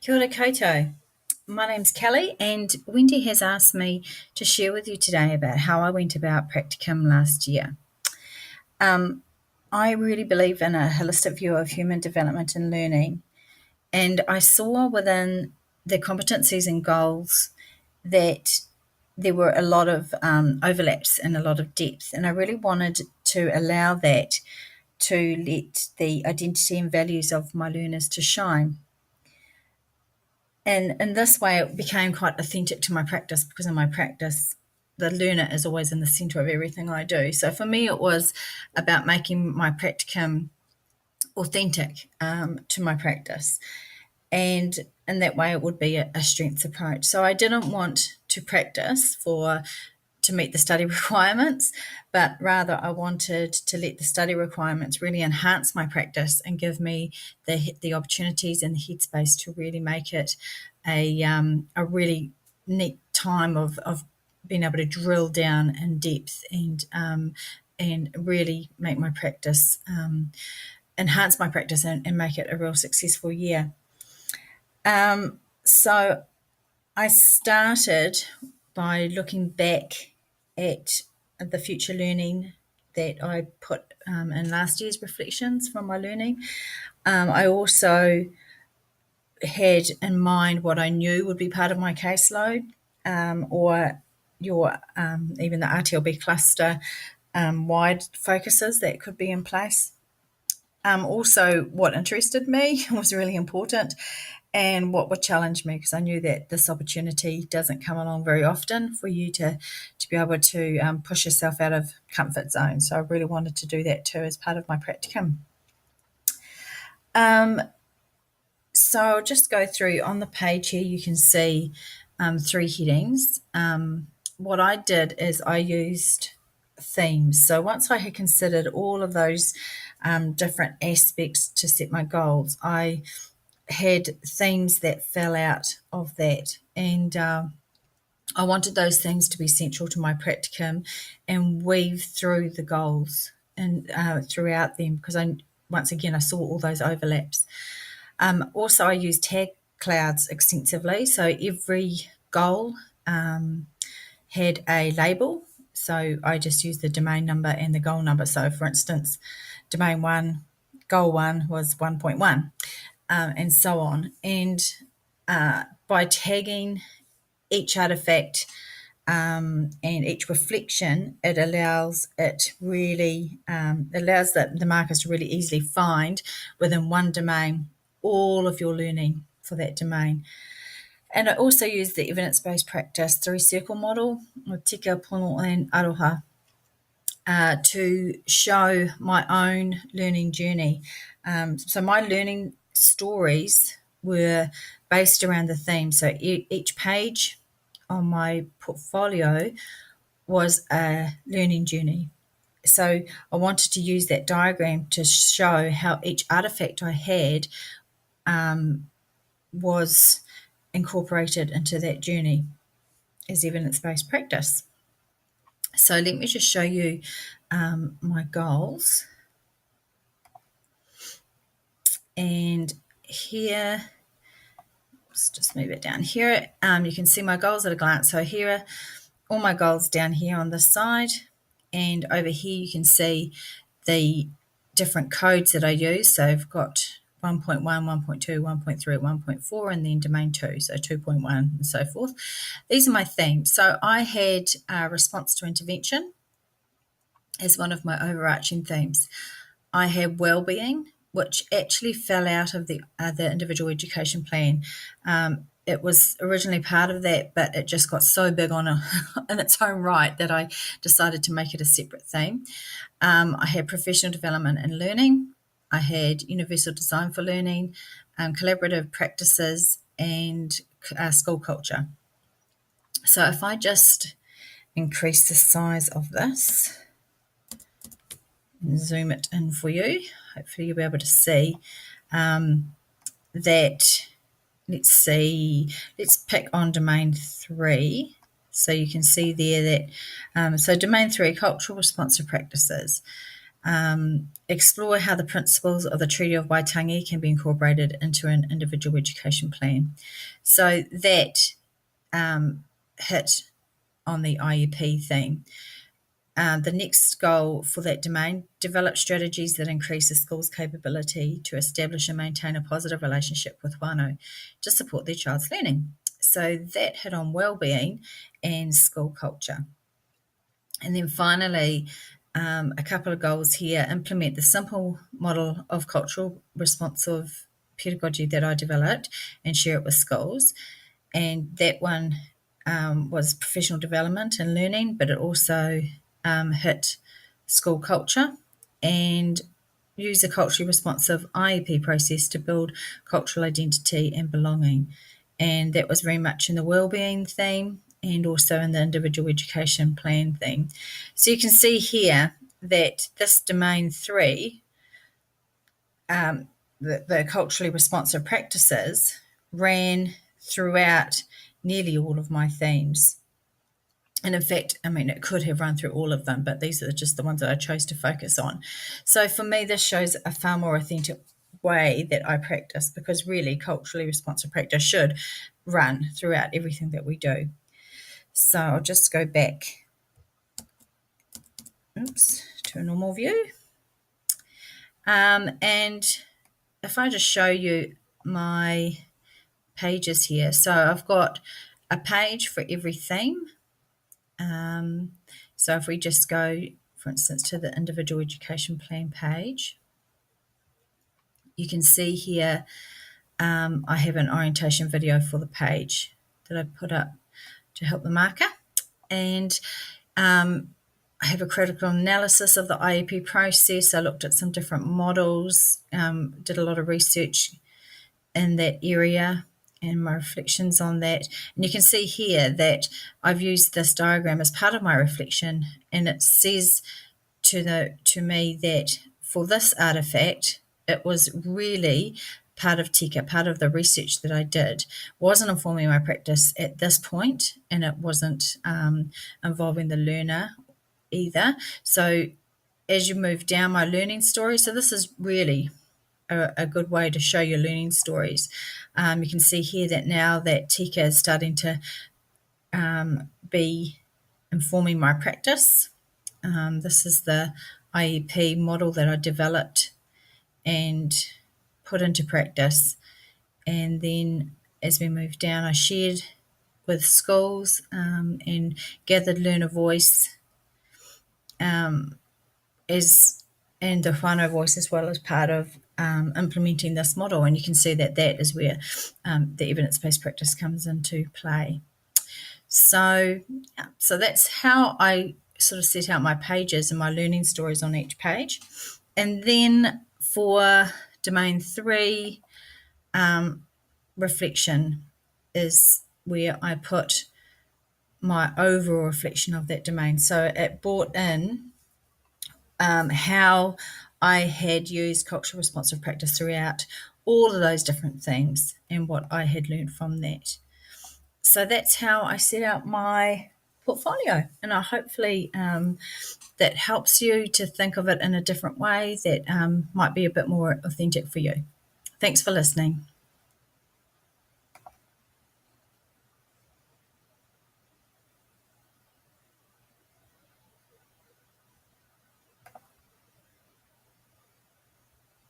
Kia ora koutou. My name's Kelly, and Wendy has asked me to share with you today about how I went about practicum last year. I really believe in a holistic view of human development and learning, and I saw within the competencies and goals that there were a lot of overlaps and a lot of depth, and I really wanted to allow that to let the identity and values of my learners to shine. And in this way, it became quite authentic to my practice because in my practice, the learner is always in the center of everything I do. So for me, it was about making my practicum authentic to my practice. And in that way, it would be a strengths approach. So I didn't want to practice to meet the study requirements, but rather I wanted to let the study requirements really enhance my practice and give me the opportunities and the headspace to really make it a really neat time of being able to drill down in depth and really make my practice enhance my practice and make it a real successful year. So I started by looking back at the future learning that I put in last year's reflections from my learning. I also had in mind what I knew would be part of my caseload, or even the RTLB cluster wide focuses that could be in place. Also, what interested me was really important, and what would challenge me, because I knew that this opportunity doesn't come along very often for you to be able to push yourself out of comfort zone. So I really wanted to do that too as part of my practicum. So I'll just go through on the page here. You can see three headings. What I did is I used themes. So once I had considered all of those different aspects to set my goals, I had themes that fell out of that. And I wanted those things to be central to my practicum and weave through the goals and throughout them, because once again, I saw all those overlaps. Also, I used tag clouds extensively. So every goal had a label. So I just used the domain number and the goal number. So for instance, domain 1, goal 1 was 1.1, and so on. And by tagging each artifact and each reflection, it allows the markers to really easily find within one domain all of your learning for that domain. And I also use the evidence-based practice three-circle model with tika, pono, and aroha to show my own learning journey. So my learning stories were based around the theme. So each page on my portfolio was a learning journey. So I wanted to use that diagram to show how each artifact I had was incorporated into that journey as evidence-based practice. So let me just show you my goals. And here, let's just move it down here. You can see my goals at a glance. So here are all my goals down here on this side. And over here you can see the different codes that I use. So I've got 1.1, 1.2, 1.3, 1.4, and then domain 2, so 2.1 and so forth. These are my themes. So I had response to intervention as one of my overarching themes. I had well-being, which actually fell out of the individual education plan. It was originally part of that, but it just got so big in its own right that I decided to make it a separate theme. I had professional development and learning. I had universal design for learning, collaborative practices, and school culture. So if I just increase the size of this and zoom it in for you, hopefully you'll be able to see that. Let's pick on domain 3. So you can see there that, so domain 3, cultural responsive practices. explore how the principles of the Treaty of Waitangi can be incorporated into an individual education plan. So that hit on the IEP theme. The next goal for that domain, develop strategies that increase the school's capability to establish and maintain a positive relationship with whānau to support their child's learning. So that hit on wellbeing and school culture. And then finally, a couple of goals here, implement the simple model of cultural responsive pedagogy that I developed and share it with schools. And that one was professional development and learning, but it also hit school culture, and use a culturally responsive IEP process to build cultural identity and belonging. And that was very much in the wellbeing theme and also in the individual education plan theme. So you can see here that this domain 3, the culturally responsive practices, ran throughout nearly all of my themes. And in fact, I mean, it could have run through all of them, but these are just the ones that I chose to focus on. So for me, this shows a far more authentic way that I practice, because really culturally responsive practice should run throughout everything that we do. So I'll just go back, to a normal view. And if I just show you my pages here. So I've got a page for every theme. So if we just go, for instance, to the individual education plan page, you can see here I have an orientation video for the page that I put up to help the marker. And I have a critical analysis of the IEP process. I looked at some different models, did a lot of research in that area and my reflections on that. And you can see here that I've used this diagram as part of my reflection, and it says to me that for this artifact, it was really part of tika, part of the research that I did, wasn't informing my practice at this point, and it wasn't involving the learner either. So as you move down my learning story, so this is really a good way to show your learning stories. You can see here that now that tika is starting to be informing my practice. This is the IEP model that I developed and put into practice. And then as we move down, I shared with schools and gathered learner voice and the whānau voice as well as part of implementing this model. And you can see that that is where the evidence-based practice comes into play. So that's how I sort of set out my pages and my learning stories on each page. And then for domain 3, reflection is where I put my overall reflection of that domain. So it brought in how I had used cultural responsive practice throughout all of those different themes and what I had learned from that. So that's how I set out my portfolio, and I hopefully that helps you to think of it in a different way that might be a bit more authentic for you. Thanks for listening.